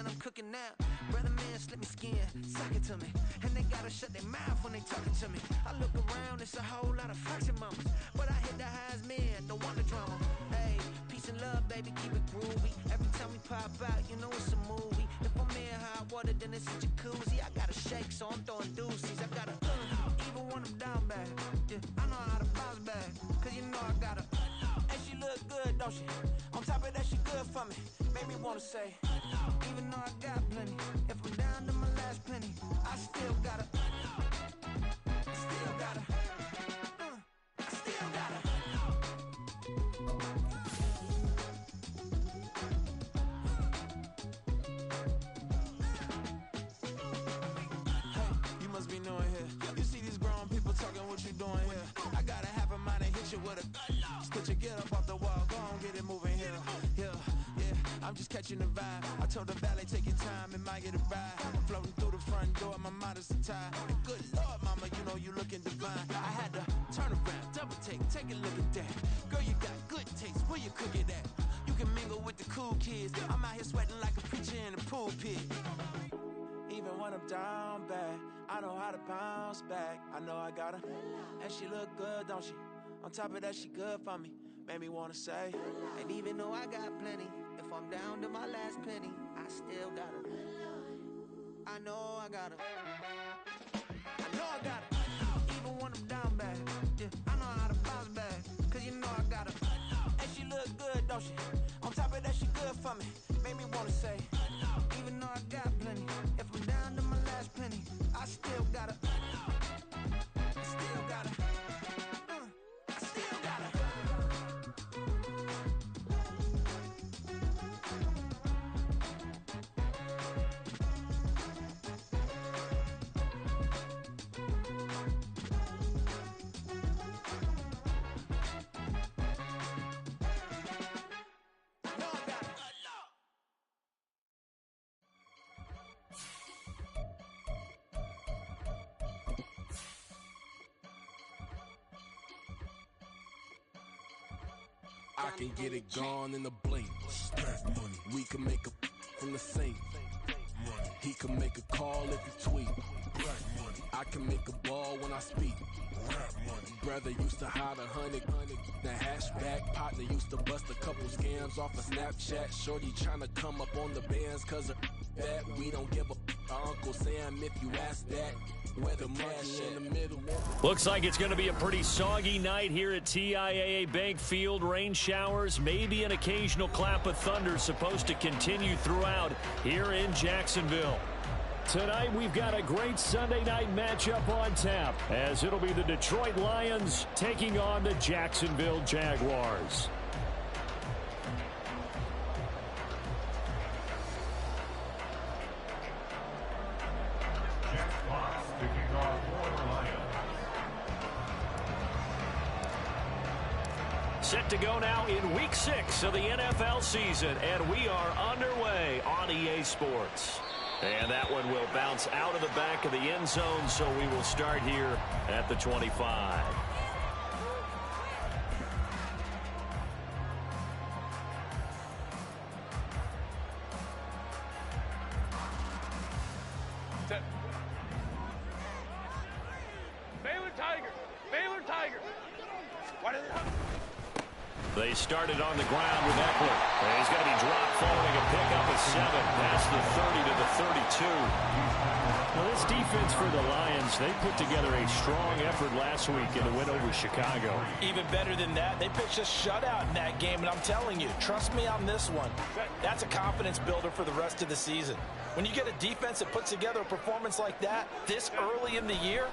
man, I'm cooking now. Brother man, slip me skin, suck it to me. And they gotta shut their mouth when they talking to me. I look around, it's a whole lot of foxy mamas. But I hit the highs, man, don't want the drama. Hey, peace and love, baby, keep it groovy. Every time we pop out, you know it's a movie. If I'm in hot water, then it's a jacuzzi. I gotta shake, so I'm throwing deuces. I gotta, even when I'm down bad. Yeah, I know how to bounce back, cause you know I gotta. And she look good, don't she? On top of that, she good for me. Made me wanna say, even though I got plenty, if I'm down to my last penny, I still gotta, I still gotta, I still gotta. Hey, you must be new in here. You see these grown people talking, what you doing here? I gotta have a mind to hit you with a. Put your get up off the wall, go on, get it moving here. Yeah, I'm just catching the vibe. I told the valet, take your time, it might get a ride. I'm floating through the front door, my mind is a tie. And good Lord, mama, you know you looking divine. I had to turn around, double take a look at that. Girl, you got good taste, where you cook it at? You can mingle with the cool kids. I'm out here sweating like a preacher in a pulpit. Even when I'm down bad, I know how to bounce back. I know I got her, and she look good, don't she? On top of that, she good for me. Made me wanna say, and even though I got plenty, if I'm down to my last penny, I still gotta. I know I gotta. I know I gotta. Even when I'm down bad, yeah, I know how to bounce back, cause you know I gotta. And she look good, don't she? On top of that, she good for me. Made me wanna say, even though I got plenty, if I'm down to my last penny, I still gotta. I still gotta. I can get it gone in a blink. Money. We can make a from the sink. Money. He can make a call if he tweet. Money. I can make a ball when I speak. Money. Brother used to hide 100. The hashback partner used to bust a couple scams off of Snapchat. Shorty tryna come up on the bands cause of that. We don't give a Uncle Sam if you ask that. Where the money in the middle. Looks like it's going to be a pretty soggy night here at TIAA Bank Field. Rain showers, maybe an occasional clap of thunder supposed to continue throughout here in Jacksonville. Tonight we've got a great Sunday night matchup on tap as it'll be the Detroit Lions taking on the Jacksonville Jaguars. Set to go now in Week 6 of the NFL season, and we are underway on EA Sports. And that one will bounce out of the back of the end zone, so we will start here at the 25. They started on the ground with Eckler. And he's going to be dropped following a pickup of 7 past the 30 to the 32. Well, this defense for the Lions, they put together a strong effort last week in the win over Chicago. Even better than that, they pitched a shutout in that game, and I'm telling you, trust me on this one. That's a confidence builder for the rest of the season. When you get a defense that puts together a performance like that this early in the year,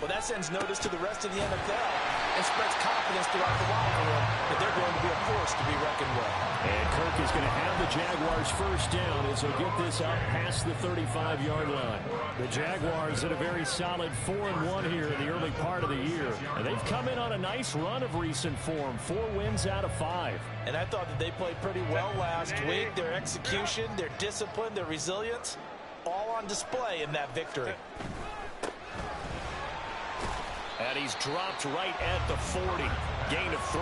well, that sends notice to the rest of the NFL and spreads confidence throughout the locker room that they're going to be a force to be reckoned with. And Kirk is going to have the Jaguars first down as they'll get this out past the 35-yard line. The Jaguars had a very solid 4-1 here in the early part of the year. And they've come in on a nice run of recent form, 4 wins out of 5. And I thought that they played pretty well last week. Their execution, their discipline, their resilience, all on display in that victory. And he's dropped right at the 40. Gain of 3.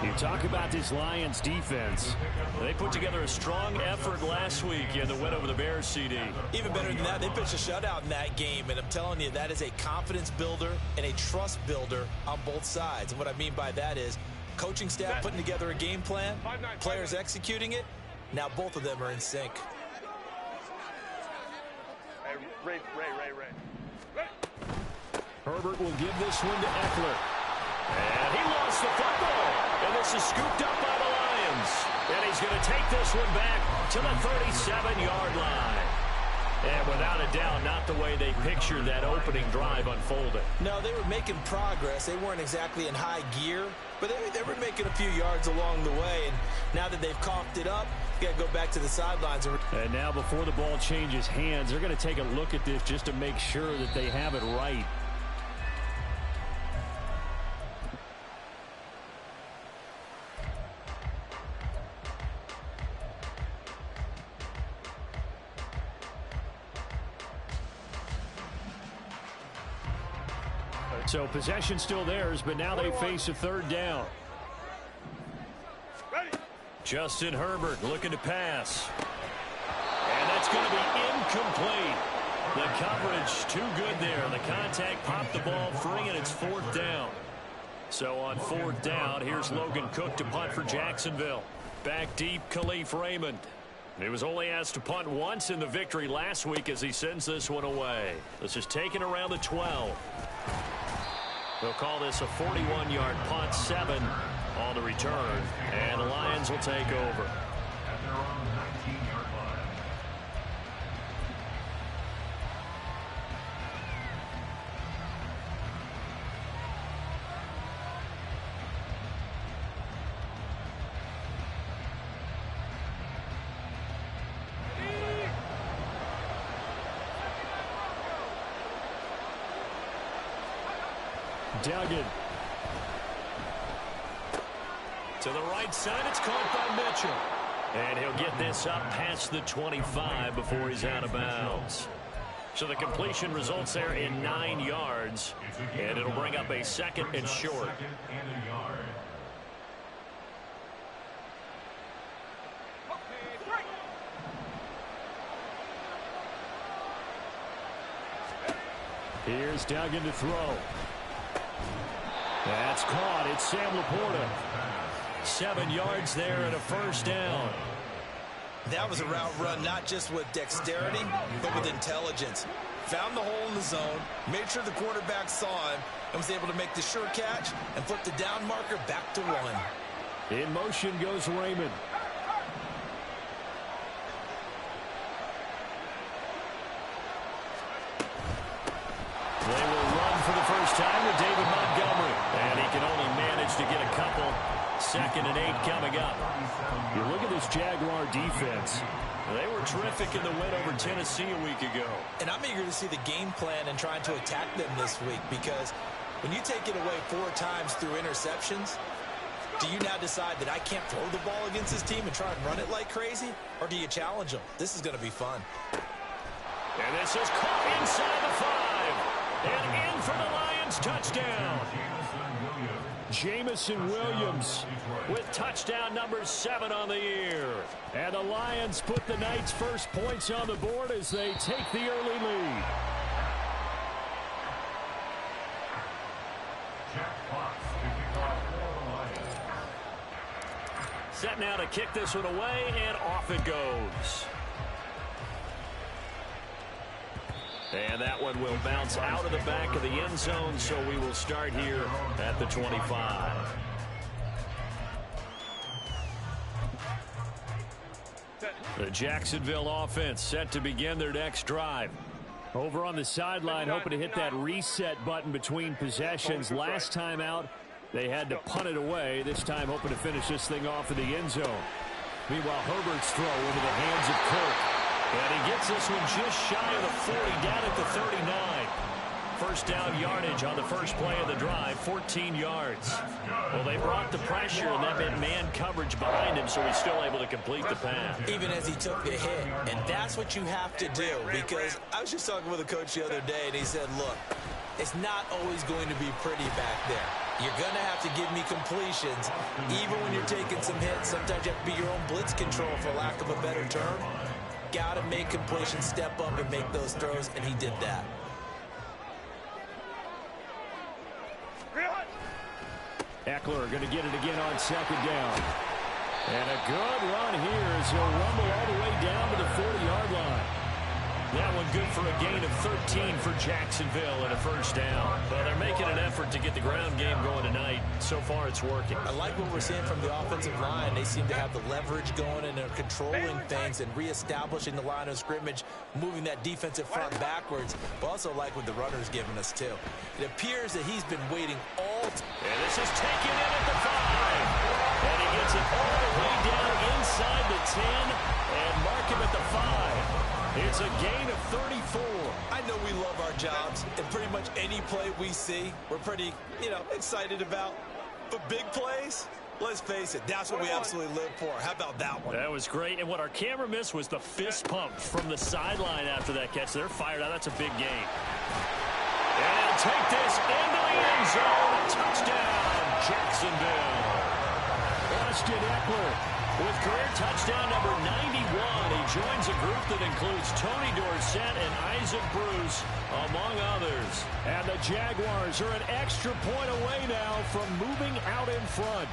You talk about this Lions defense. They put together a strong effort last week in the win over the Bears, CD. Even better than that, they pitched a shutout in that game, and I'm telling you, that is a confidence builder and a trust builder on both sides. And what I mean by that is coaching staff putting together a game plan, players executing it. Now both of them are in sync. Ray. Herbert will give this one to Eckler. And he lost the football. And this is scooped up by the Lions. And he's going to take this one back to the 37-yard line. And without a doubt, not the way they pictured that opening drive unfolding. No, they were making progress. They weren't exactly in high gear, but they were making a few yards along the way. And now that they've coughed it up, you got to go back to the sidelines. And now before the ball changes hands, they're going to take a look at this just to make sure that they have it right. So possession still theirs, but now they face a third down. Justin Herbert looking to pass. And that's going to be incomplete. The coverage too good there. The contact popped the ball free, and it's fourth down. So on fourth down, here's Logan Cook to punt for Jacksonville. Back deep, Khalif Raymond. He was only asked to punt once in the victory last week as he sends this one away. This is taken around the 12. They'll call this a 41-yard punt, 7 on the return, and the Lions will take over. Duggan. To the right side, it's caught by Mitchell. And he'll get this up past the 25 before he's out of bounds. So the completion results there in 9 yards. And it'll bring up a second and short. Here's Duggan to throw. That's caught. It's Sam Laporta. 7 yards there and a first down. That was a route run not just with dexterity, but with intelligence. Found the hole in the zone, made sure the quarterback saw him, and was able to make the sure catch and flip the down marker back to 1. In motion goes Raymond. They will run for the first time with David Montgomery. And he can only manage to get a couple. 2nd and 8 coming up. You look at this Jaguar defense. They were terrific in the win over Tennessee a week ago. And I'm eager to see the game plan and trying to attack them this week, because when you take it away 4 times through interceptions, do you now decide that I can't throw the ball against this team and try and run it like crazy? Or do you challenge them? This is going to be fun. And this is caught inside the 5. And in for the Lions touchdown. Jamison Williams with touchdown number 7 on the year. And the Lions put the Knights' first points on the board as they take the early lead. Set now to kick this one away, and off it goes. And that one will bounce out of the back of the end zone, so we will start here at the 25. The Jacksonville offense set to begin their next drive. Over on the sideline, hoping to hit that reset button between possessions. Last time out, they had to punt it away. This time, hoping to finish this thing off in the end zone. Meanwhile, Herbert's throw into the hands of Kirk. And he gets this one just shy of the 40, down at the 39. First down yardage on the first play of the drive, 14 yards. Well, they brought the pressure, and that meant man coverage behind him, so he's still able to complete the pass. Even as he took the hit. And that's what you have to do, because I was just talking with a coach the other day, and he said, look, it's not always going to be pretty back there. You're going to have to give me completions. Even when you're taking some hits, sometimes you have to be your own blitz control, for lack of a better term. Got to make completions, step up and make those throws, and he did that. Eckler going to get it again on second down. And a good run here as he'll rumble all the way down to the 40-yard line. That one good for a gain of 13 for Jacksonville and a first down. Well, they're making an effort to get the ground game going tonight. So far, it's working. I like what we're seeing from the offensive line. They seem to have the leverage going, and they're controlling things and reestablishing the line of scrimmage, moving that defensive front backwards. But also like what the runner's giving us, too. It appears that he's been waiting all time. And this is taken in at the 5. And he gets it all the way down inside the 10 and mark him at the 5. It's a gain of 34. I know we love our jobs, and pretty much any play we see, we're pretty, excited about. But big plays, let's face it, that's what we absolutely live for. How about that one? That was great, and what our camera missed was the fist pump from the sideline after that catch. They're fired out. That's a big gain. And take this into the end zone. Touchdown, Jacksonville. Austin Eckler with career touchdown number 91. He joins a group that includes Tony Dorsett and Isaac Bruce, among others. And the Jaguars are an extra point away now from moving out in front.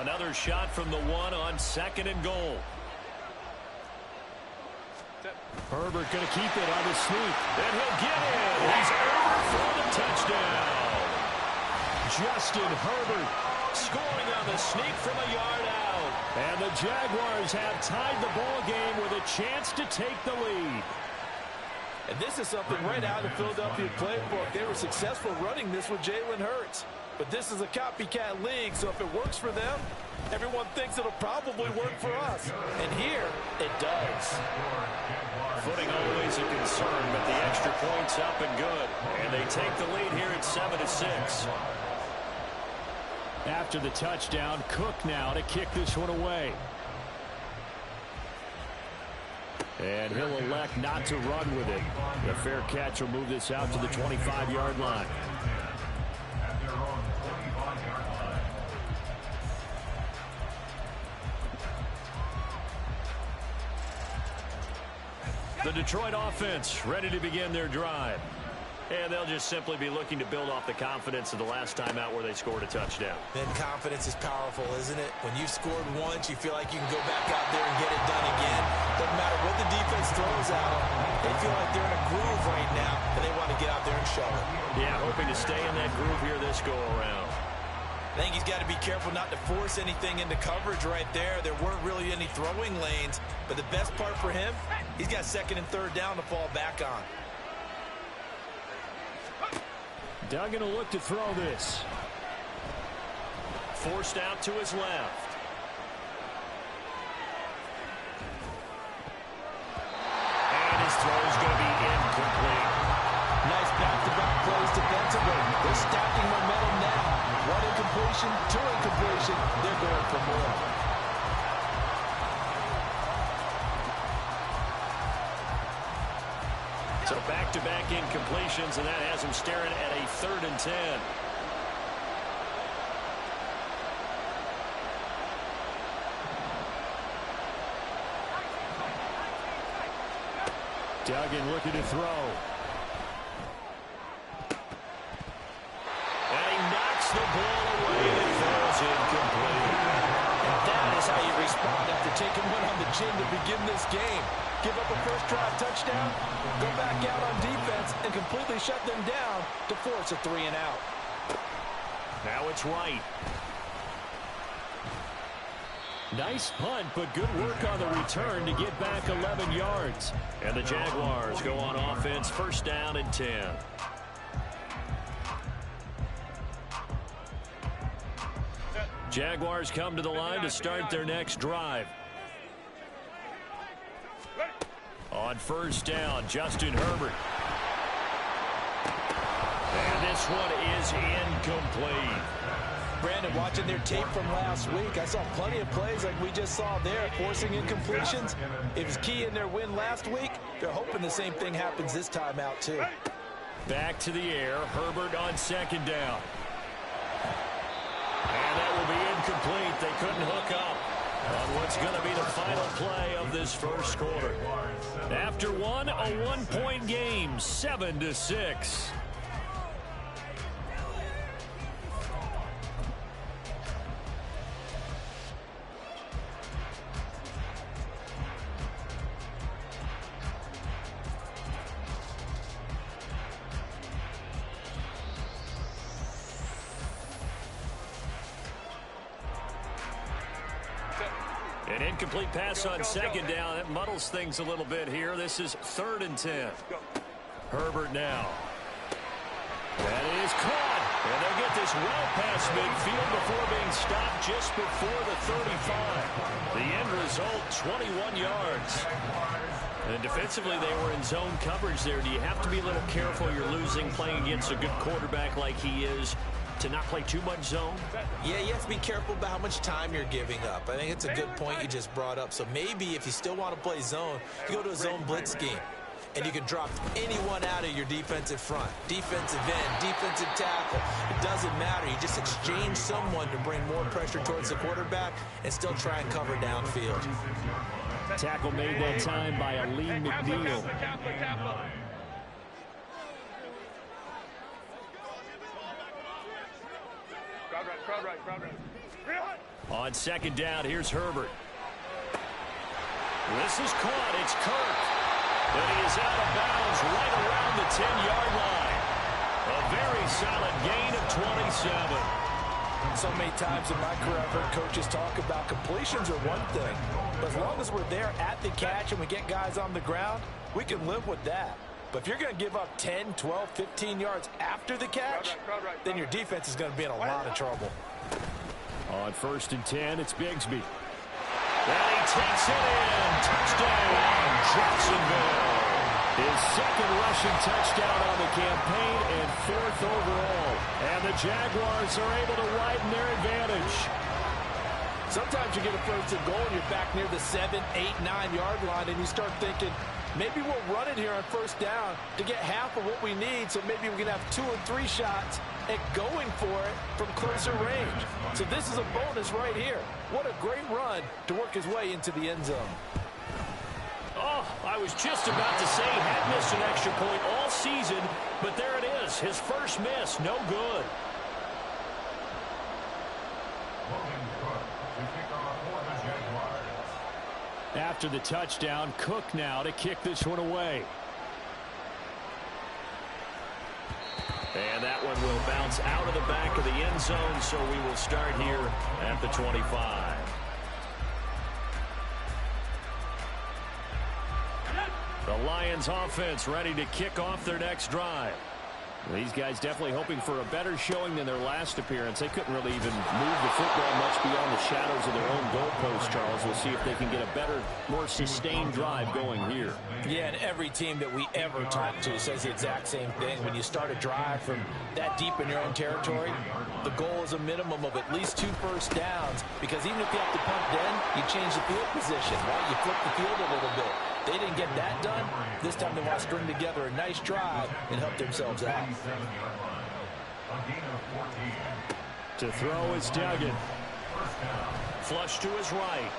Another shot from the 1 on 2nd and goal. Herbert going to keep it on the sneak. And he'll get it. He's over for the touchdown. Justin Herbert scoring on the sneak from a yard out. And the Jaguars have tied the ball game with a chance to take the lead. And this is something right out of the Philadelphia playbook. They were successful running this with Jalen Hurts. But this is a copycat league, so if it works for them, everyone thinks it'll probably work for us. And here, it does. Footing always a concern, but the extra point's up and good. And they take the lead here at 7-6. After the touchdown, Cook now to kick this one away. And he'll elect not to run with it. The fair catch will move this out to the 25-yard line. The Detroit offense ready to begin their drive. And they'll just simply be looking to build off the confidence of the last time out where they scored a touchdown. Then confidence is powerful, isn't it? When you've scored once, you feel like you can go back out there and get it done again. Doesn't matter what the defense throws at them. They feel like they're in a groove right now, and they want to get out there and show it. Yeah, hoping to stay in that groove here this go-around. I think he's got to be careful not to force anything into coverage right there. There weren't really any throwing lanes, but the best part for him, he's got 2nd and 3rd down to fall back on. Duggan will look to throw this. Forced out to his left. And his throw is going to be incomplete. Nice back-to-back plays defensively. They're stacking momentum now. 1 incompletion, 2 incompletion. They're going for more. So back-to-back incompletions, and that has him staring at a 3rd and 10. Duggan looking to throw. And he knocks the ball away and it falls incomplete. And that is how you respond after taking one on the chin to begin this game. Give up a first drive touchdown, go back out on defense, and completely shut them down to force a 3 and out. Now it's Wright. Nice punt, but good work on the return to get back 11 yards. And the Jaguars go on offense, 1st down and 10. Jaguars come to the line to start their next drive. On 1st down, Justin Herbert. And this one is incomplete. Brandon, watching their tape from last week, I saw plenty of plays like we just saw there, forcing incompletions. It was key in their win last week. They're hoping the same thing happens this time out, too. Back to the air. Herbert on second down. And that will be incomplete. They couldn't hook up on what's going to be the final play of this first quarter. After one, a 1-point game, 7-6. An incomplete pass on second down. That muddles things a little bit here. This is 3rd and 10. Herbert now. That is caught. And they'll get this well past midfield before being stopped just before the 35. The end result, 21 yards. And defensively, they were in zone coverage there. Do you have to be a little careful? You're losing playing against a good quarterback like he is, to not play too much zone? Yeah, you have to be careful about how much time you're giving up. I think it's a good point you just brought up. So maybe if you still want to play zone, you go to a zone blitz scheme. And you can drop anyone out of your defensive front. Defensive end, defensive tackle. It doesn't matter. You just exchange someone to bring more pressure towards the quarterback and still try and cover downfield. Tackle made that time by Aleem McNeil. On second down, here's Herbert. This is caught. It's Kirk. And he is out of bounds right around the 10-yard line. A very solid gain of 27. So many times in my career, I've heard coaches talk about completions are one thing. But as long as we're there at the catch and we get guys on the ground, we can live with that. But if you're going to give up 10, 12, 15 yards after the catch, then your defense is going to be in a lot of trouble. On 1st and 10, it's Bigsby. And he takes it in. Touchdown, Jacksonville. His second rushing touchdown on the campaign and 4th overall. And the Jaguars are able to widen their advantage. Sometimes you get a 1st and goal and you're back near the 7, 8, 9-yard line and you start thinking, maybe we'll run it here on 1st down to get half of what we need, so maybe we can have 2 or 3 shots at going for it from closer range. So this is a bonus right here. What a great run to work his way into the end zone. Oh, I was just about to say he had missed an extra point all season, but there it is. His first miss, no good. After the touchdown, Cook now to kick this one away. And that one will bounce out of the back of the end zone, so we will start here at the 25. The Lions offense ready to kick off their next drive. These guys definitely hoping for a better showing than their last appearance. They couldn't really even move the football much beyond the shadows of their own goalpost, Charles. We'll see if they can get a better, more sustained drive going here. Yeah, and every team that we ever talk to says the exact same thing. When you start a drive from that deep in your own territory, the goal is a minimum of at least 2 first downs, because even if you have to punt then, you change the field position, right? You flip the field a little bit. They didn't get that done. This time they want to string together a nice drive and help themselves out. To throw is Duggan. Flush to his right.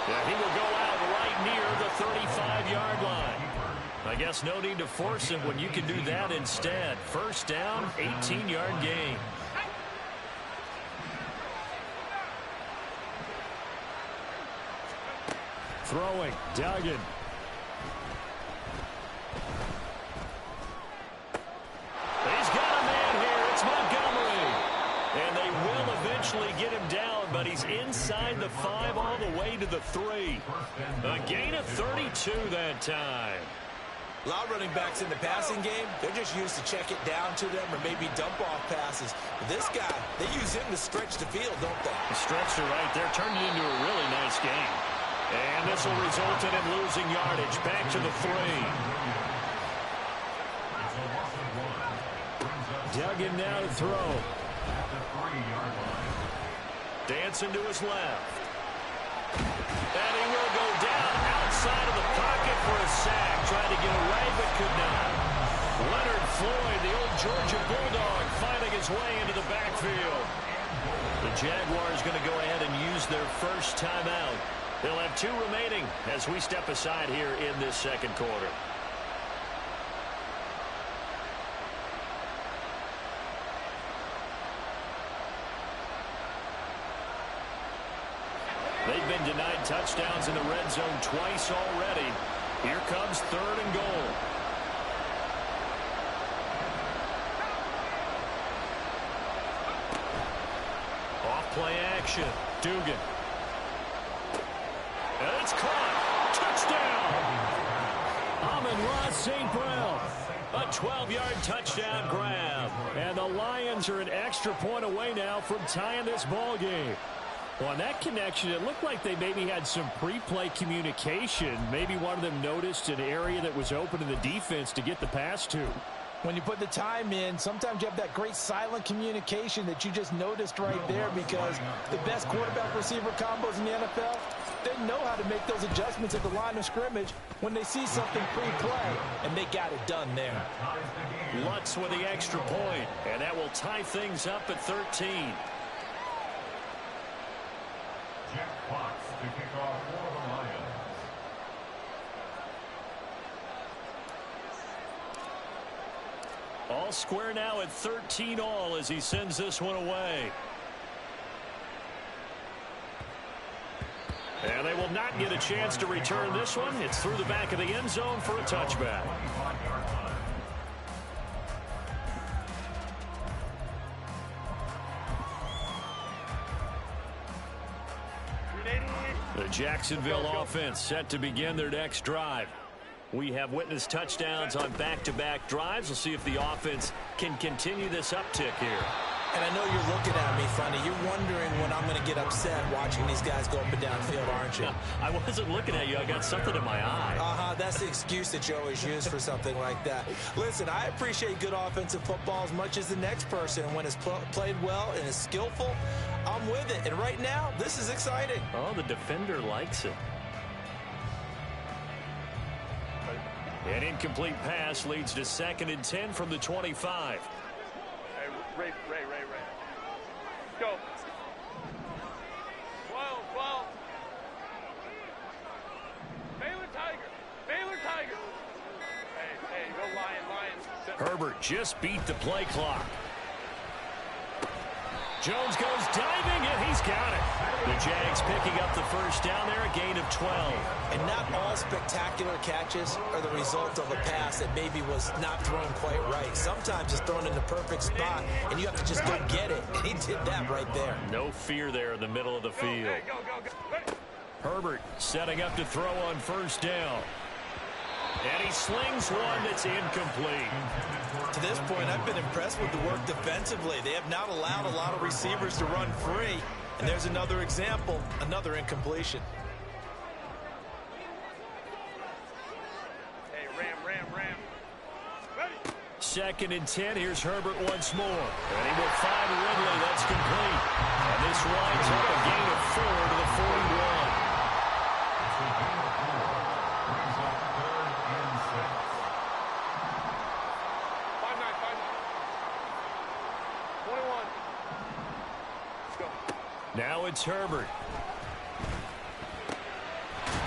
Yeah, he will go out right near the 35-yard line. I guess no need to force it when you can do that instead. First down, 18-yard gain. Throwing, Duggan. He's got a man here. It's Montgomery. And they will eventually get him down, but he's inside the 5 all the way to the 3. A gain of 32 that time. A lot of running backs in the passing game, they're just used to check it down to them or maybe dump-off passes. But this guy, they use him to stretch the field, don't they? The stretcher right there turned it into a really nice game. And this will result in him losing yardage. Back to the 3. Dug in now to throw. Dancing to his left. And he will go down outside of the pocket for a sack. Tried to get away, but could not. Leonard Floyd, the old Georgia Bulldog, finding his way into the backfield. The Jaguars going to go ahead and use their first timeout. They'll have 2 remaining as we step aside here in this second quarter. They've been denied touchdowns in the red zone twice already. Here comes 3rd and goal. Off play action. Dugan. And it's caught. Touchdown. Amon-Ra St. Brown. A 12-yard touchdown grab. And the Lions are an extra point away now from tying this ball game. Well, on that connection, it looked like they maybe had some pre-play communication. Maybe one of them noticed an area that was open in the defense to get the pass to. When you put the time in, sometimes you have that great silent communication that you just noticed right there, because the best quarterback-receiver combos in the NFL, they know how to make those adjustments at the line of scrimmage when they see something pre-play, and they got it done there. Lutz with the extra point, and that will tie things up at 13. Jack Fox to kick off for the Lions. All square now at 13 all as he sends this one away. And they will not get a chance to return this one. It's through the back of the end zone for a touchback. The Jacksonville offense set to begin their next drive. We have witnessed touchdowns on back-to-back drives. We'll see if the offense can continue this uptick here. And I know you're looking at me funny. You're wondering when I'm going to get upset watching these guys go up and down field, aren't you? I wasn't looking at you. I got something in my eye. That's the excuse that you always use for something like that. Listen, I appreciate good offensive football as much as the next person. And when it's played well and is skillful, I'm with it. And right now, this is exciting. Oh, the defender likes it. An incomplete pass leads to 2nd and 10 from the 25. Ray. Go. 12. Baylor Tiger. Hey, go Lions. Herbert just beat the play clock. Jones goes diving, and he's got it. The Jags picking up the first down there, a gain of 12. And not all spectacular catches are the result of a pass that maybe was not thrown quite right. Sometimes it's thrown in the perfect spot, and you have to just go get it. And he did that right there. No fear there in the middle of the field. Go. Herbert setting up to throw on first down. And he slings one that's incomplete. To this point, I've been impressed with the work defensively. They have not allowed a lot of receivers to run free. And there's another example, another incompletion. Hey, Ram. Ready. 2nd and 10. Here's Herbert once more. And he will find Ridley. That's complete. And this winds up a gain of 4 to the 41. Now it's Herbert.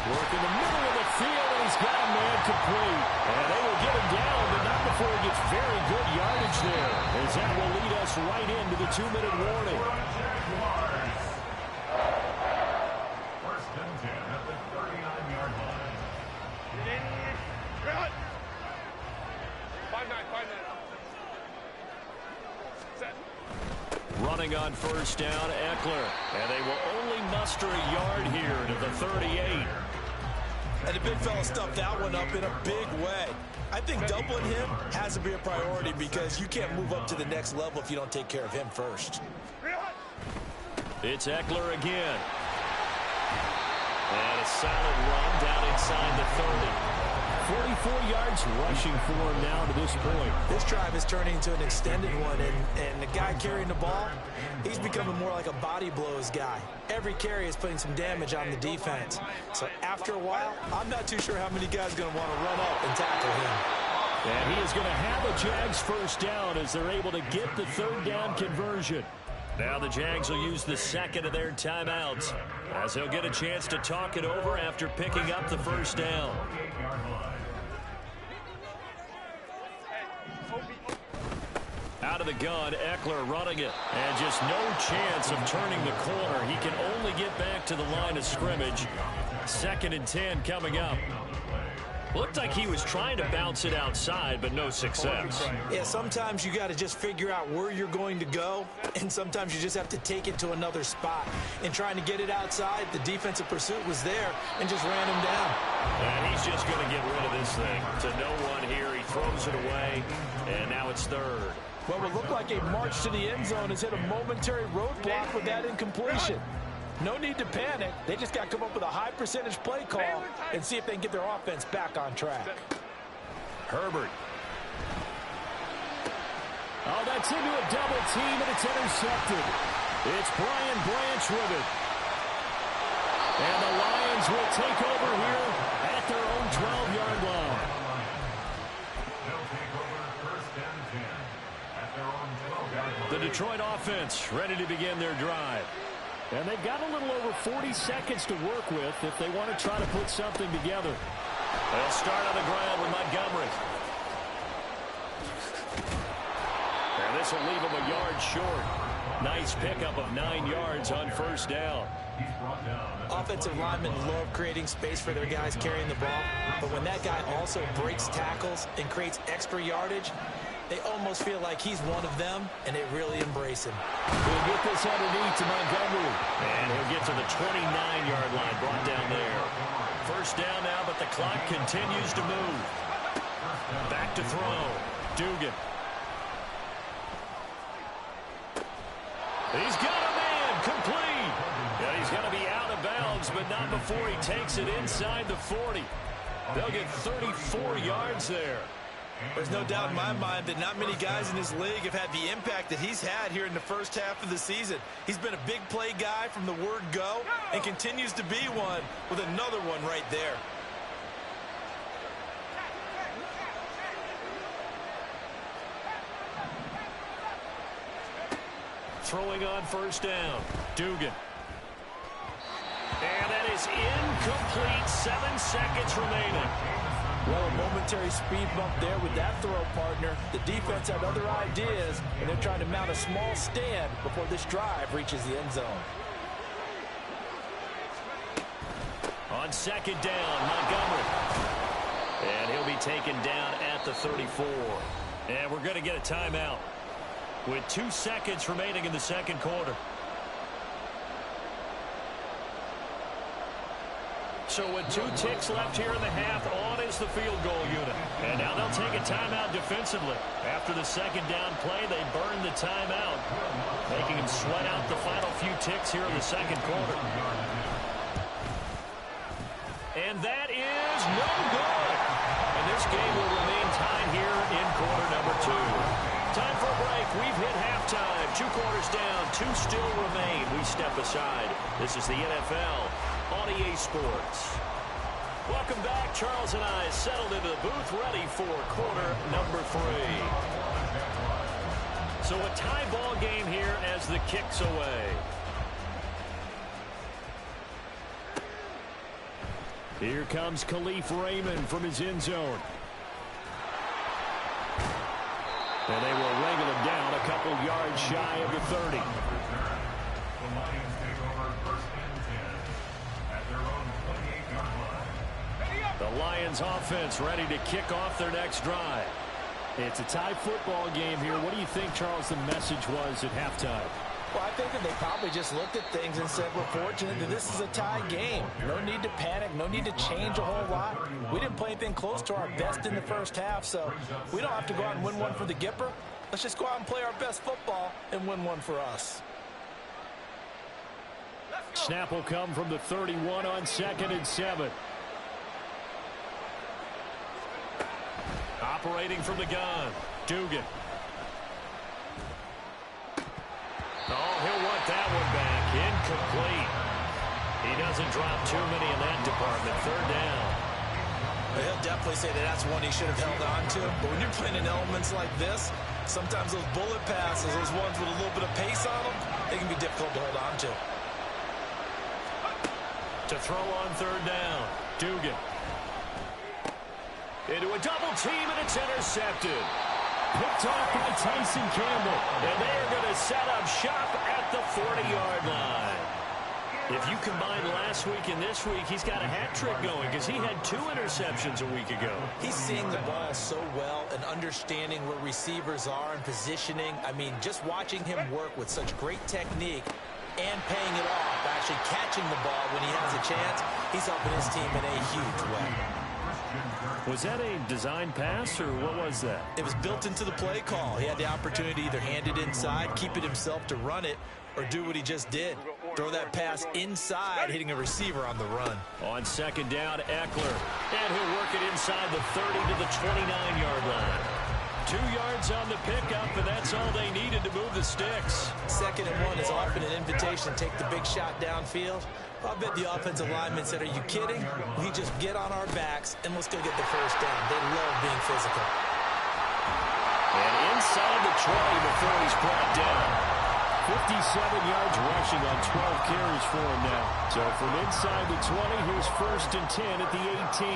Work in the middle of the field, and he's got a man complete. And they will get him down, but not before he gets very good yardage there, as that will lead us right into the 2-minute warning. First and 10 at the 39-yard line. 5-9. Set. Running on first down, Eckler. And they will only muster a yard here to the 38. And the big fella stuffed that one up in a big way. I think doubling him has to be a priority, because you can't move up to the next level if you don't take care of him first. It's Eckler again. And a solid run down inside the 30. 44 yards rushing for him now to this point. This drive is turning into an extended one, and the guy carrying the ball, he's becoming more like a body blows guy. Every carry is putting some damage on the defense. So after a while, I'm not too sure how many guys are going to want to run up and tackle him. And he is going to have a Jags first down as they're able to get the third down conversion. Now the Jags will use the second of their timeouts as they'll get a chance to talk it over after picking up the first down. Out of the gun, Eckler running it. And just no chance of turning the corner. He can only get back to the line of scrimmage. 2nd and 10 coming up. Looked like he was trying to bounce it outside, but no success. Yeah, sometimes you got to just figure out where you're going to go, and sometimes you just have to take it to another spot. And trying to get it outside, the defensive pursuit was there and just ran him down. And he's just going to get rid of this thing. To no one here, he throws it away, and now it's 3rd. What would look like a march to the end zone has hit a momentary roadblock with that incompletion. No need to panic. They just got to come up with a high percentage play call and see if they can get their offense back on track. Herbert. Oh, that's into a double team, and it's intercepted. It's Brian Branch with it. And the Lions will take over here at their own 12-yard line. The Detroit offense ready to begin their drive. And they've got a little over 40 seconds to work with if they want to try to put something together. They'll start on the ground with Montgomery. And this will leave them a yard short. Nice pickup of 9 yards on first down. Offensive linemen love creating space for their guys carrying the ball. But when that guy also breaks tackles and creates extra yardage, they almost feel like he's one of them, and they really embrace him. He'll get this underneath to Montgomery. And he'll get to the 29-yard line, brought down there. First down now, but the clock continues to move. Back to throw. Dugan. He's got a man, complete. Yeah, he's going to be out of bounds, but not before he takes it inside the 40. They'll get 34 yards there. There's no doubt in my mind that not many guys in this league have had the impact that he's had here in the first half of the season. He's been a big play guy from the word go and continues to be one with another one right there. Throwing on first down. Dugan. And that is incomplete. 7 seconds remaining. Well, a momentary speed bump there with that throw, partner. The defense had other ideas, and they're trying to mount a small stand before this drive reaches the end zone. On second down, Montgomery. And he'll be taken down at the 34. And we're going to get a timeout with 2 seconds remaining in the second quarter. So with 2 ticks left here in the half, on is the field goal unit. And now they'll take a timeout defensively. After the second down play, they burn the timeout, making them sweat out the final few ticks here in the second quarter. And that is no good. And this game will remain tied here in quarter number 2. Time for a break. We've hit halftime. 2 quarters down, 2 still remain. We step aside. This is the NFL on EA Sports. Welcome back. Charles and I settled into the booth, ready for quarter number 3. So a tie ball game here as the kick's away. Here comes Khalif Raymond from his end zone. And they will wrangle him down a couple yards shy of the 30. The Lions offense ready to kick off their next drive. It's a tie football game here. What do you think, Charles, the message was at halftime? Well, I think that they probably just looked at things and said, we're fortunate that this is a tie game. No need to panic. No need to change a whole lot. We didn't play anything close to our best in the first half, so we don't have to go out and win one for the Gipper. Let's just go out and play our best football and win one for us. Snap will come from the 31 on 2nd and 7. Operating from the gun, Dugan. Oh, he'll want that one back. Incomplete. He doesn't drop too many in that department. 3rd down. Well, he'll definitely say that that's one he should have held on to. But when you're playing in elements like this, sometimes those bullet passes, those ones with a little bit of pace on them, they can be difficult to hold on to. To throw on 3rd down, Dugan. Into a double team, and it's intercepted. Picked off by Tyson Campbell. And they are going to set up shop at the 40-yard line. If you combine last week and this week, he's got a hat trick going because he had 2 interceptions a week ago. He's seeing the ball so well and understanding where receivers are and positioning. I mean, just watching him work with such great technique and paying it off, actually catching the ball when he has a chance, he's helping his team in a huge way. Was that a design pass, or what was that? It was built into the play call. He had the opportunity to either hand it inside, keep it himself to run it, or do what he just did. Throw that pass inside, hitting a receiver on the run. On 2nd down, Eckler. And he'll work it inside the 30 to the 29-yard line. 2 yards on the pickup, and that's all they needed to move the sticks. 2nd and 1 is often an invitation to take the big shot downfield. I bet the offensive lineman said, are you kidding? We just get on our backs, and let's go get the 1st down. They love being physical. And inside the 20 before he's brought down. 57 yards rushing on 12 carries for him now. So from inside the 20, here's 1st and 10 at the 18.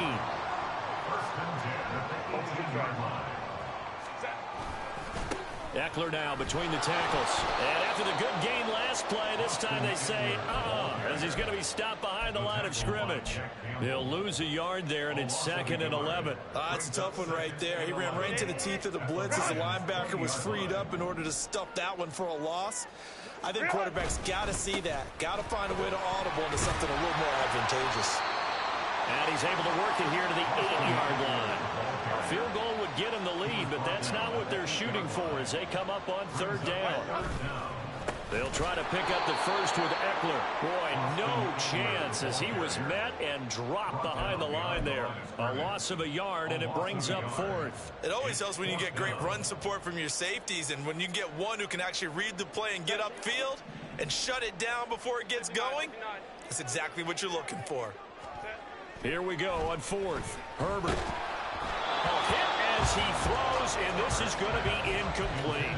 1st and 10 at the 18-yard line. Eckler now between the tackles. And after the good gain last play, this time they say, as he's going to be stopped behind the line of scrimmage. They'll lose a yard there, and it's 2nd and 11. That's a tough one right there. He ran right into the teeth of the blitz as the linebacker was freed up in order to stuff that one for a loss. I think quarterbacks got to see that. Got to find a way to audible into something a little more advantageous. And he's able to work it here to the 8-yard line. A field goal would get him the lead, but that's not what they're shooting for as they come up on 3rd down. They'll try to pick up the first with Eckler. Boy, no chance as he was met and dropped behind the line there. A loss of a yard, and it brings up 4th. It always helps when you get great run support from your safeties, and when you get one who can actually read the play and get upfield and shut it down before it gets going, that's exactly what you're looking for. Here we go on 4th. Herbert. Hit as he throws, and this is going to be incomplete.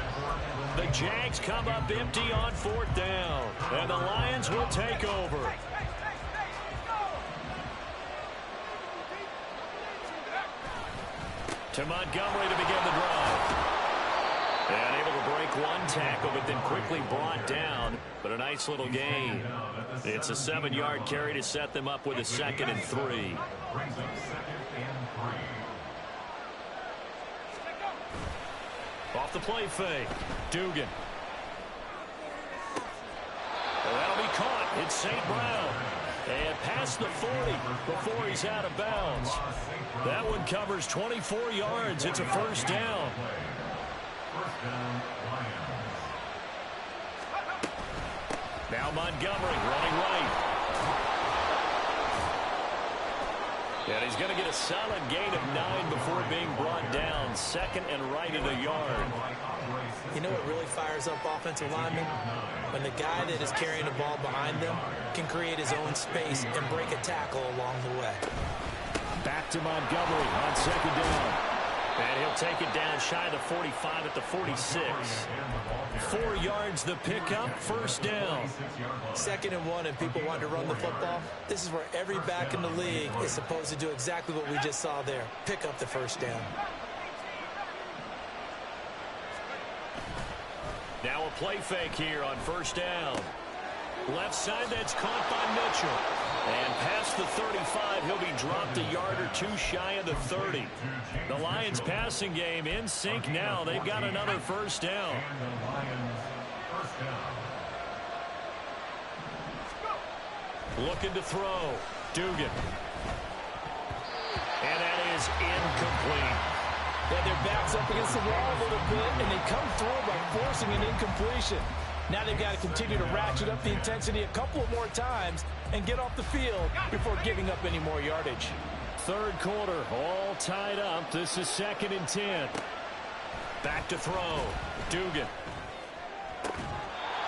The Jags come up empty on 4th down, and the Lions will take over. To Montgomery to begin the drive. And able to break one tackle, but then quickly brought down. But a nice little gain. It's a 7-yard carry to set them up with a 2nd and 3. Off the play fake, Dugan. Well, that'll be caught. It's St. Brown. And past the 40 before he's out of bounds. That one covers 24 yards. It's a 1st down. Now Montgomery running right. And he's going to get a solid gain of 9 before being brought down. 2nd and right at a yard. You know what really fires up offensive linemen? When the guy that is carrying the ball behind them can create his own space and break a tackle along the way. Back to Montgomery on 2nd down. And he'll take it down shy of the 45 at the 46. 4 yards the pickup, 1st down. 2nd and 1, and people want to run the football. This is where every back in the league is supposed to do exactly what we just saw there. Pick up the 1st down. Now a play fake here on 1st down. Left side, that's caught by Mitchell. And past the 35, he'll be dropped a yard or 2 shy of the 30. The Lions passing game in sync now. They've got another 1st down. Looking to throw. Dugan. And that is incomplete. Yeah, their back's up against the wall a little bit, and they come through by forcing an incompletion. Now they've got to continue to ratchet up the intensity a couple more times and get off the field before giving up any more yardage. Third quarter, all tied up. This is 2nd and 10. Back to throw. Dugan.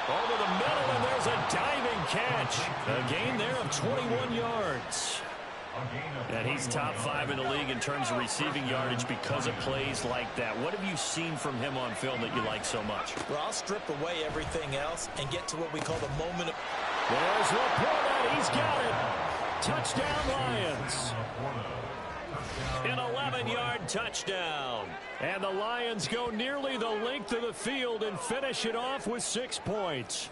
Over the middle, and there's a diving catch. A gain there of 21 yards. And he's top 5 in the league in terms of receiving yardage because of plays like that. What have you seen from him on film that you like so much? Well, I'll strip away everything else and get to what we call the moment of... There's Laporta. He's got it. Touchdown, Lions. An 11-yard touchdown. And the Lions go nearly the length of the field and finish it off with 6 points.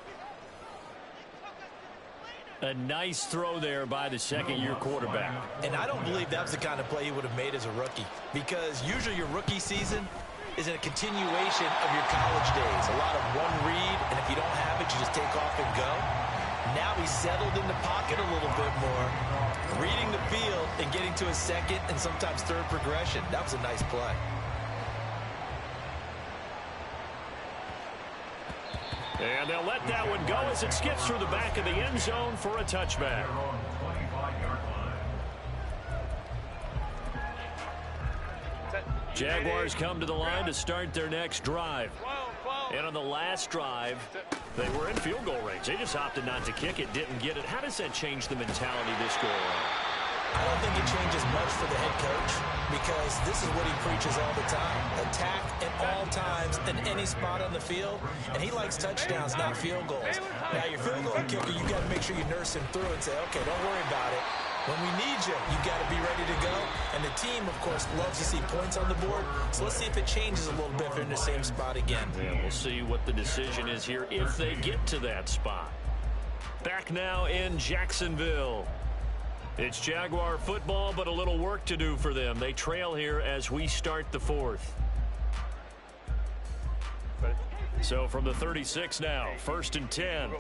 A nice throw there by the second-year quarterback. And I don't believe that was the kind of play he would have made as a rookie, because usually your rookie season is a continuation of your college days. A lot of one read, and if you don't have it, you just take off and go. Now he's settled in the pocket a little bit more, reading the field and getting to a second and sometimes third progression. That was a nice play. And they'll let that one go as it skips through the back of the end zone for a touchback. Jaguars come to the line to start their next drive. And on the last drive, they were in field goal range. They just opted not to kick it, didn't get it. How does that change the mentality this go around? I don't think it changes much for the head coach, because this is what he preaches all the time. Attack at all times in any spot on the field, and he likes touchdowns, not field goals. Now, your field goal kicker, you got to make sure you nurse him through and say, okay, don't worry about it. When we need you, you got to be ready to go. And the team, of course, loves to see points on the board. So let's see if it changes a little bit if they're in the same spot again. Yeah, we'll see what the decision is here if they get to that spot. Back now in Jacksonville. It's Jaguar football, but a little work to do for them. They trail here as we start the fourth. So from the 36 now, 1st and 10.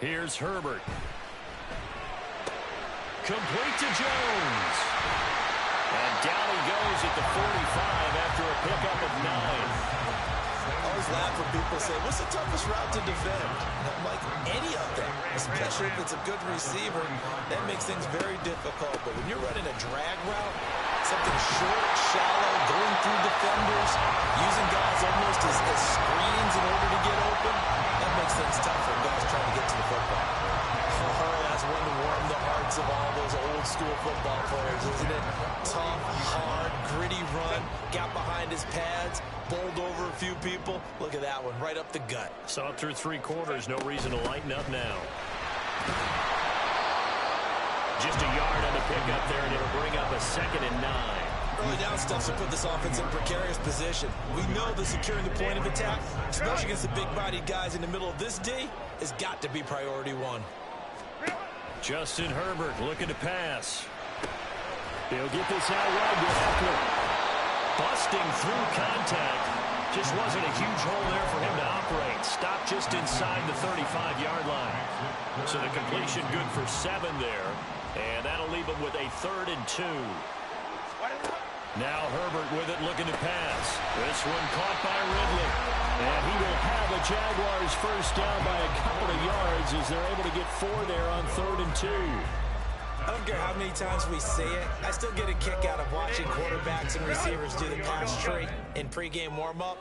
Here's Herbert. Complete to Jones. And down he goes at the 45 after a pickup of 9. I always laugh when people say, what's the toughest route to defend? And I'm like, any of them, especially if it's a good receiver. That makes things very difficult. But when you're running a drag route, something short, shallow, going through defenders, using guys almost as screens in order to get open, that makes things tough for guys trying to get to the football. Oh, that's one to warm the hearts of all those old school football players, isn't it? Tough, hard, gritty run, got behind his pads, bowled over a few people. Look at that one, right up the gut. Saw it through 3 quarters, no reason to lighten up now. Just a yard on the pickup there, and it'll bring up a 2nd and 9. Early down stuff to put this offense in precarious position. We know that securing the point of attack, especially against the big-bodied guys in the middle of this D, has got to be priority 1. Justin Herbert looking to pass. He'll get this out wide to Eckler. Busting through contact. Just wasn't a huge hole there for him to operate. Stopped just inside the 35-yard line. So the completion good for 7 there. And that'll leave him with a 3rd and 2. Now Herbert with it, looking to pass. This one caught by Ridley. And he will have a Jaguars first down by a couple of yards as they're able to get 4 there on 3rd and 2. I don't care how many times we say it, I still get a kick out of watching quarterbacks and receivers do the pass tree in pregame warm-up.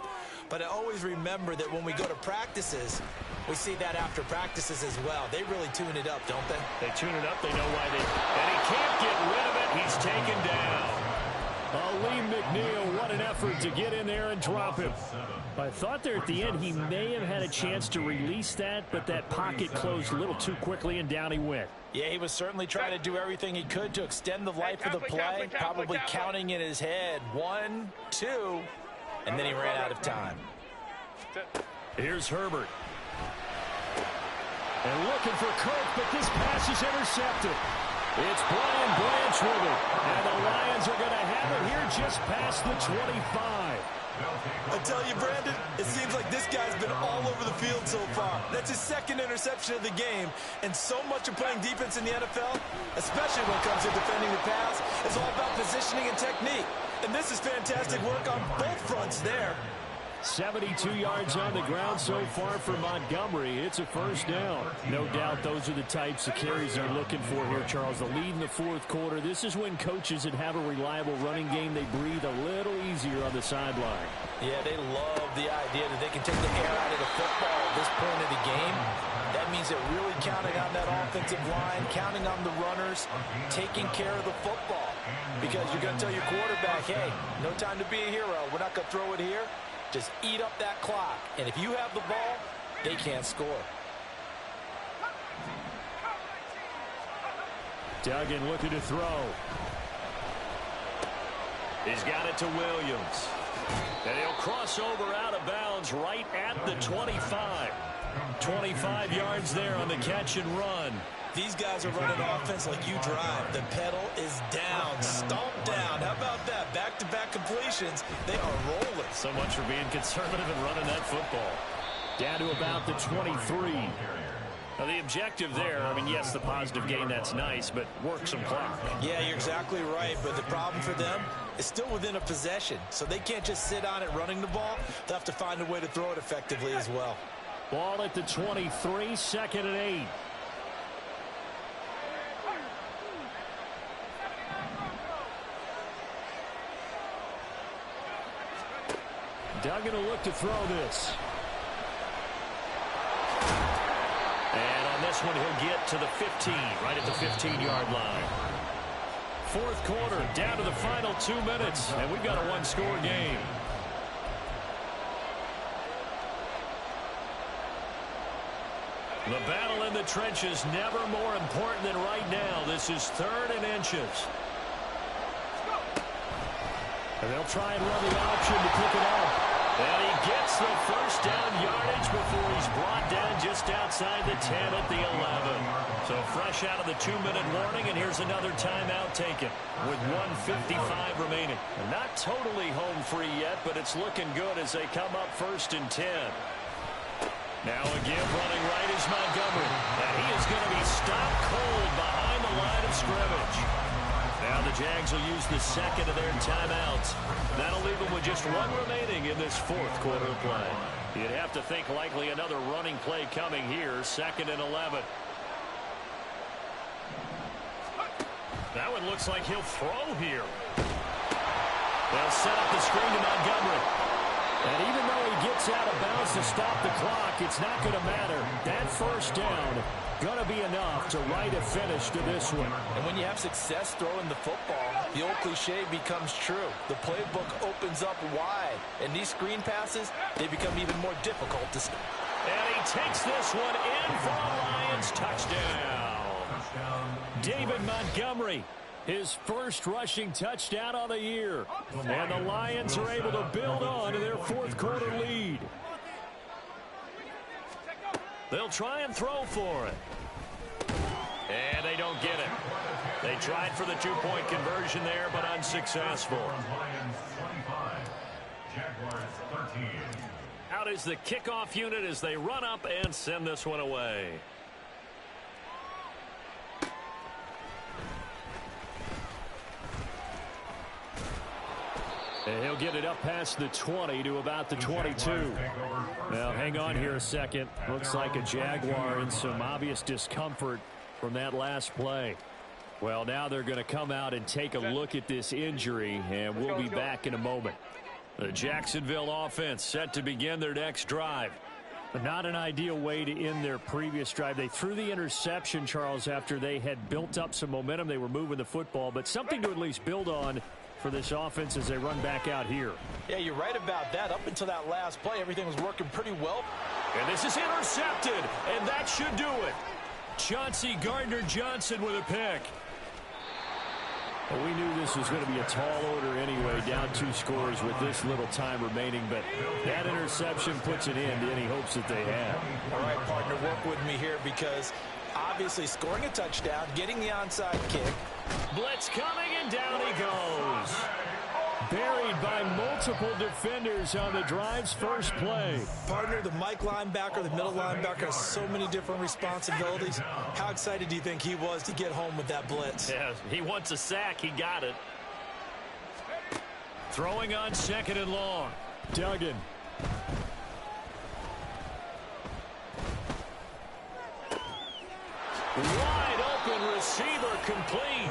But I always remember that when we go to practices, we see that after practices as well. They really tune it up, don't they? They tune it up. They know why they... And he can't get rid of it. He's taken down. Aleem McNeil, what an effort to get in there and drop him. I thought there at the end he may have had a chance to release that, but that pocket closed a little too quickly, and down he went. Yeah, he was certainly trying to do everything he could to extend the life of the play, probably counting in his head 1, 2, and then he ran out of time. Here's Herbert. And looking for Kirk, but this pass is intercepted. It's Brian Branch with it. And the Lions are going to have it here just past the 25. I tell you, Brandon, it seems like this guy's been all over the field so far. That's his 2nd interception of the game. And so much of playing defense in the NFL, especially when it comes to defending the pass, is all about positioning and technique. And this is fantastic work on both fronts there. 72 yards on the ground so far for Montgomery. It's a first down. No doubt those are the types of carries they're looking for here, Charles. The lead in the fourth quarter. This is when coaches that have a reliable running game, they breathe a little easier on the sideline. Yeah, they love the idea that they can take the air out of the football at this point of the game. That means they're really counting on that offensive line, counting on the runners, taking care of the football. Because you're going to tell your quarterback, hey, no time to be a hero. We're not going to throw it here. Just eat up that clock. And if you have the ball, they can't score. Duggan looking to throw. He's got it to Williams. And he'll cross over out of bounds right at the 25. 25 yards there on the catch and run. These guys are running offense like you drive. The pedal is down, stomped down. How about that? Back-to-back completions. They are rolling. So much for being conservative and running that football. Down to about the 23. Now, the objective there, I mean, yes, the positive gain, that's nice, but work some clock. Yeah, you're exactly right, but the problem for them is still within a possession, so they can't just sit on it running the ball. They'll have to find a way to throw it effectively as well. Ball at the 23, second and 8. Duggan will look to throw this. And on this one, he'll get to the 15, right at the 15-yard line. Fourth quarter, down to the final 2 minutes, and we've got a one-score game. The battle in the trenches, never more important than right now. This is 3rd and inches. And they'll try and run the option to pick it up. And he gets the first down yardage before he's brought down just outside the 10 at the 11. So fresh out of the 2-minute warning, and here's another timeout taken with 1:55 remaining. They're not totally home free yet, but it's looking good as they come up 1st and 10. Now again, running right is Montgomery. And he is going to be stopped cold behind the line of scrimmage. Now the Jags will use the second of their timeouts. That'll leave them with just 1 remaining in this fourth quarter of play. You'd have to think likely another running play coming here, 2nd and 11. That one looks like he'll throw here. They'll set up the screen to Montgomery. And even though he gets out of bounds to stop the clock, it's not going to matter. That first down going to be enough to write a finish to this one. And when you have success throwing the football, the old cliche becomes true. The playbook opens up wide. And these screen passes, they become even more difficult to stop. And he takes this one in for a Lions touchdown. David Montgomery. His first rushing touchdown on the year. And the Lions are able to build on to their fourth quarter lead. They'll try and throw for it. And they don't get it. They tried for the 2-point conversion there, but unsuccessful. Out is the kickoff unit as they run up and send this one away. And he'll get it up past the 20 to about the 22. Now, hang on here a second. Looks like a Jaguar in some obvious discomfort from that last play. Well, now they're going to come out and take a look at this injury, and we'll be back in a moment. The Jacksonville offense set to begin their next drive. But not an ideal way to end their previous drive. They threw the interception, Charles, after they had built up some momentum. They were moving the football, but something to at least build on for this offense as they run back out here. Yeah, you're right about that. Up until that last play, everything was working pretty well. And this is intercepted, and that should do it. Chauncey Gardner-Johnson with a pick. Well, we knew this was going to be a tall order anyway, down 2 scores with this little time remaining, but that interception puts an end to any hopes that they had. All right, partner, work with me here because obviously scoring a touchdown, getting the onside kick. Blitz coming, and down he goes. Buried by multiple defenders on the drive's first play. Partner, the Mike linebacker, the middle linebacker has so many different responsibilities. How excited do you think he was to get home with that blitz? Yeah, he wants a sack. He got it. Throwing on 2nd and long. Duggan. Wide open receiver complete.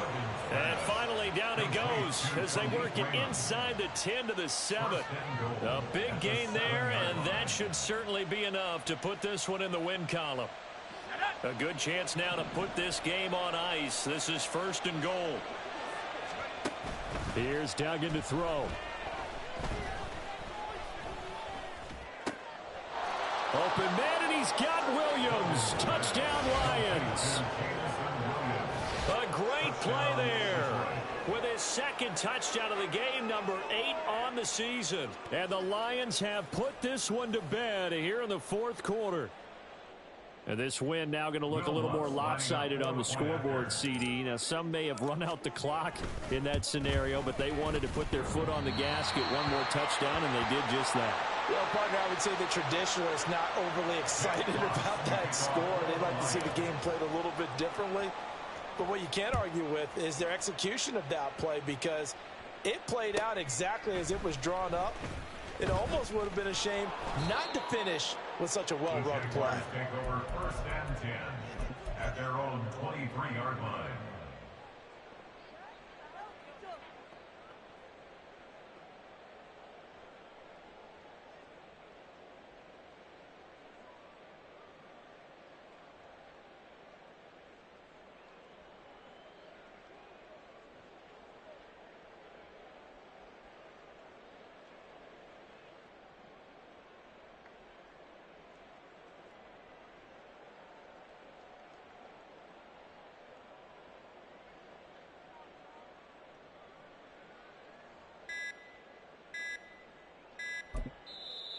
And finally down he goes as they work it inside the 10 to the 7. A big gain there, and that should certainly be enough to put this one in the win column. A good chance now to put this game on ice. This is 1st and goal. Here's Duggan to throw. Open man, and he's got Williams. Touchdown, Lions. A great play there with his 2nd touchdown of the game, number 8 on the season. And the Lions have put this one to bed here in the 4th quarter. And this win now going to look a little more lopsided on the scoreboard, CD. Now, some may have run out the clock in that scenario, but they wanted to put their foot on the gas, get one more touchdown, and they did just that. Well, partner, I would say the traditionalists not overly excited about that score. They'd like to see the game played a little bit differently. But what you can't argue with is their execution of that play, because it played out exactly as it was drawn up. It almost would have been a shame not to finish with such a well-run play. Take over 1st and 10 at their own 23-yard line.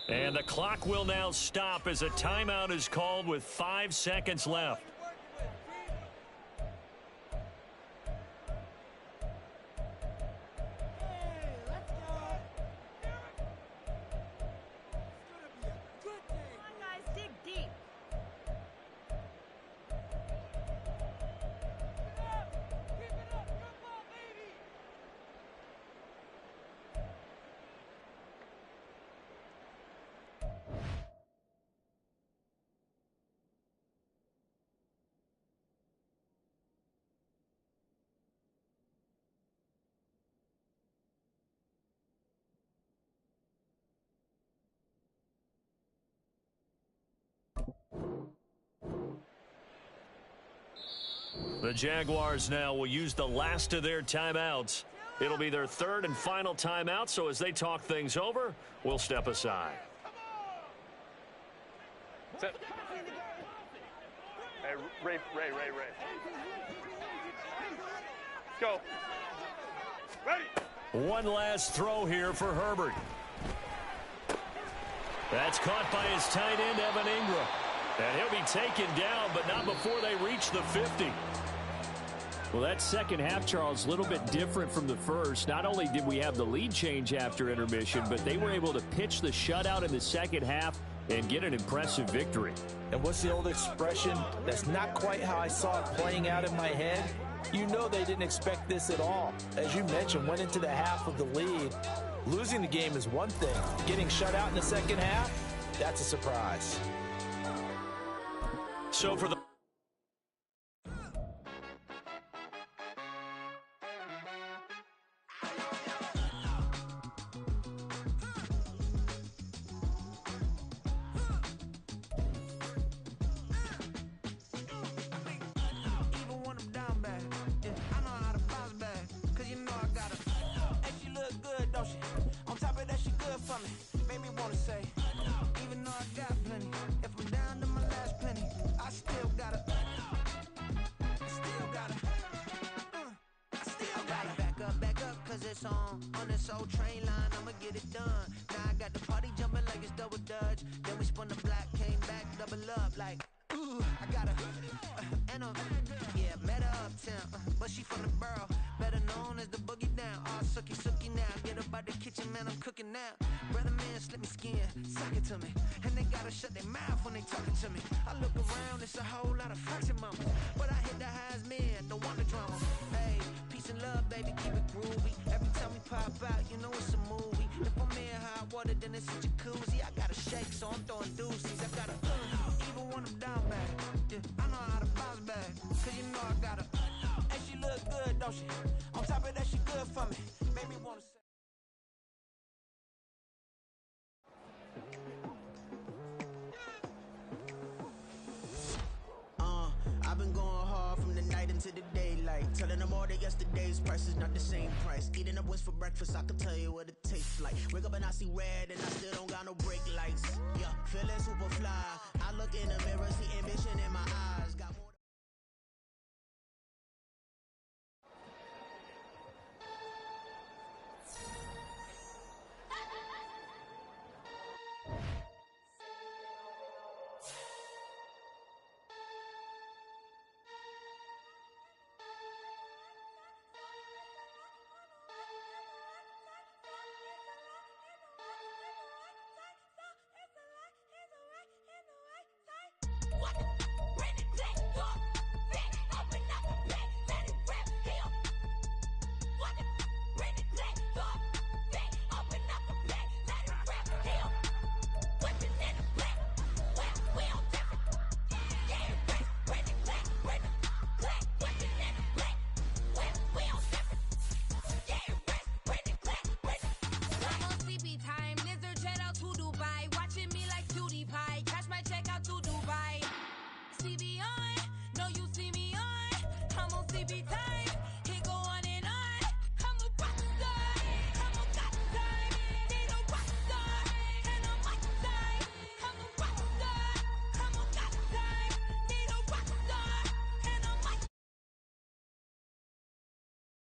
And the clock will now stop as a timeout is called with 5 seconds left. The Jaguars now will use the last of their timeouts. It'll be their 3rd and final timeout, so as they talk things over, we'll step aside. Set. Hey, Ray. Let's go. Ready. One last throw here for Herbert. That's caught by his tight end, Evan Ingram. And he'll be taken down, but not before they reach the 50. Well, that second half, Charles, a little bit different from the first. Not only did we have the lead change after intermission, but they were able to pitch the shutout in the second half and get an impressive victory. And what's the old expression? That's not quite how I saw it playing out in my head. You know they didn't expect this at all. As you mentioned, went into the half with the lead. Losing the game is one thing. Getting shut out in the second half, that's a surprise. So for the on this old train line, I'ma get it done. Now I got the party jumping like it's double dutch. Then we spun the block, came back, double up like, ooh, I got her. And yeah, met her uptown, but she from the borough, better known as the boogie down. All sucky now, get up out the kitchen, man, I'm cooking now. Brother man, slip me skin, suck it to me. And they gotta shut their mouth when they talking to me. I look around, it's a whole lot of fraction mamas, but I hit the highs, man, don't want the drama. Hey, peace and love, baby, keep it groovy. Every time we pop out, you know it's a movie. If I'm in hot water, then it's a jacuzzi. I got a shake, so I'm throwing deuces. I got a even when I'm down bad. Yeah, I know how to bounce back, cause you know I got a and she look good, don't she? On top of that, she good for me. Made me wanna say. I've been going hard from the night into the daylight, telling them all that yesterday's price is not the same price. Eating up wings for breakfast, I can tell you what it tastes like. Wake up and I see red and I still don't got no brake lights. Yeah, feeling super fly. I look in the mirror, see ambition in my eyes. Got more. CB on, no you see me on, I'm on CB time.